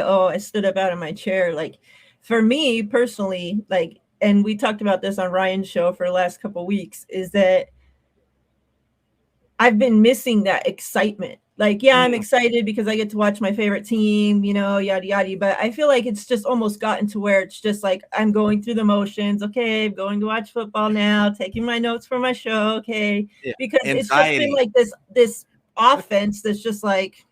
why, I stood up out of my chair. Like, for me personally, like, and we talked about this on Ryan's show for the last couple of weeks, is that I've been missing that excitement. Like, yeah, I'm excited because I get to watch my favorite team, yada, yada. But I feel like it's just almost gotten to where it's just like, I'm going through the motions. Okay, I'm going to watch football now, taking my notes for my show. Okay. Yeah. Because it's just been like this offense that's just like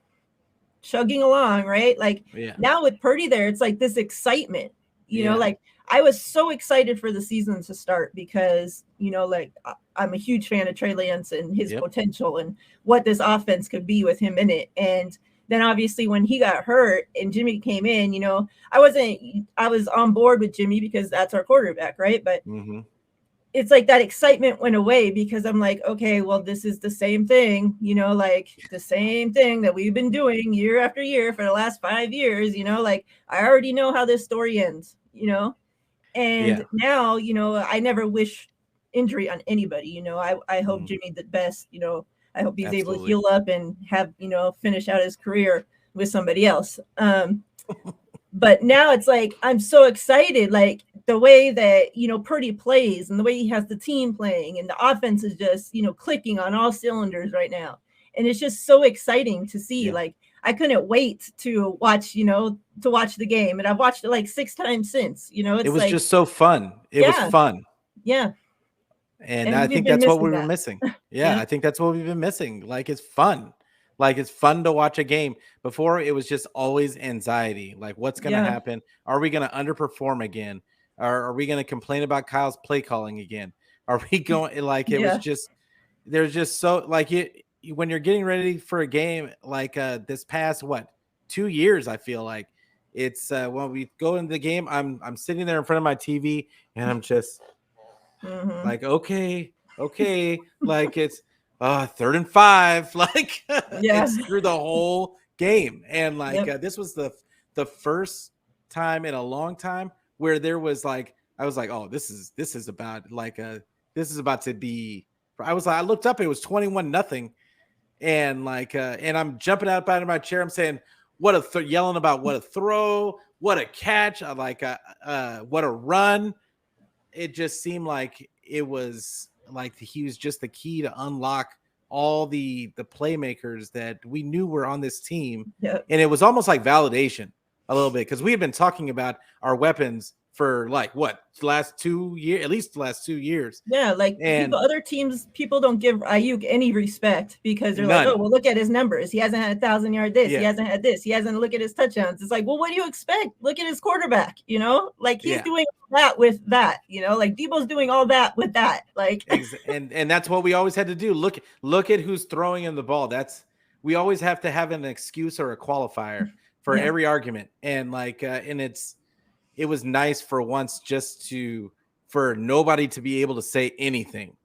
chugging along, right? Like now with Purdy there, it's like this excitement, like I was so excited for the season to start because, like I'm a huge fan of Trey Lance and his potential and what this offense could be with him in it. And then obviously when he got hurt and Jimmy came in, I was on board with Jimmy because that's our quarterback, right? But it's like that excitement went away because I'm like, okay, well, this is the same thing, like the same thing that we've been doing year after year for the last 5 years, like I already know how this story ends, and now, I never wish injury on anybody, I hope Jimmy the best, I hope he's able to heal up and have, finish out his career with somebody else. But now it's like, I'm so excited, like the way that, Purdy plays and the way he has the team playing and the offense is just, clicking on all cylinders right now. And it's just so exciting to see, like, I couldn't wait to watch, the game. And I've watched it like 6 times since, it was like, just so fun. It was fun. Yeah. And I think that's what we were missing. I think that's what we've been missing. Like, it's fun. Like, it's fun to watch a game. Before, it was just always anxiety. Like, what's going to happen? Are we going to underperform again? Are we going to complain about Kyle's play calling again? Are we going, like, it was just, there's just so, like, when you're getting ready for a game, like this past, 2 years, I feel like it's when we go into the game, I'm sitting there in front of my TV and I'm just like, okay. Like, it's 3rd and 5, like it's through the whole game. And like this was the first time in a long time where there was like, I was like, oh, this is about like this is about to be, I looked up, it was 21-0, and like and I'm jumping out of my chair, I'm saying yelling about what a throw, what a catch, what a run. It just seemed like it was like he was just the key to unlock all the playmakers that we knew were on this team. And it was almost like validation a little bit, because we had been talking about our weapons for like last 2 years, at least the last 2 years. Yeah, like other teams, people don't give Ayuk any respect because they're like, oh, well, look at his numbers. He hasn't had 1,000-yard this. He hasn't had this. He hasn't look at his touchdowns. It's like, well, what do you expect? Look at his quarterback, like he's doing all that with that, like Debo's doing all that with that. Like, and that's what we always had to do. Look at who's throwing him the ball. We always have to have an excuse or a qualifier for every argument. And like, and it was nice for once just for nobody to be able to say anything.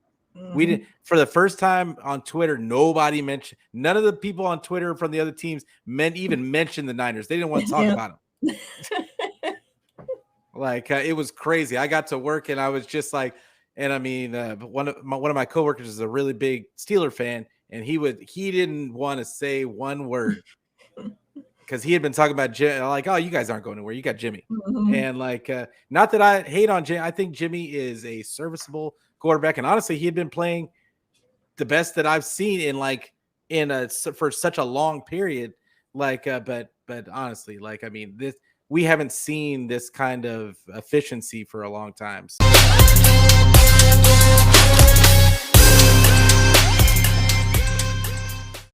We didn't, for the first time on Twitter, none of the people on Twitter from the other teams even mentioned the Niners. They didn't want to talk about them. Like, it was crazy. I got to work and I was just like, and I mean, one of my coworkers is a really big Steeler fan, and he didn't want to say one word, because he had been talking about Jimmy, like, oh, you guys aren't going anywhere. You got Jimmy. And like, not that I hate on Jimmy. I think Jimmy is a serviceable quarterback. And honestly, he had been playing the best that I've seen for such a long period. Like, but honestly, like, I mean, we haven't seen this kind of efficiency for a long time. So.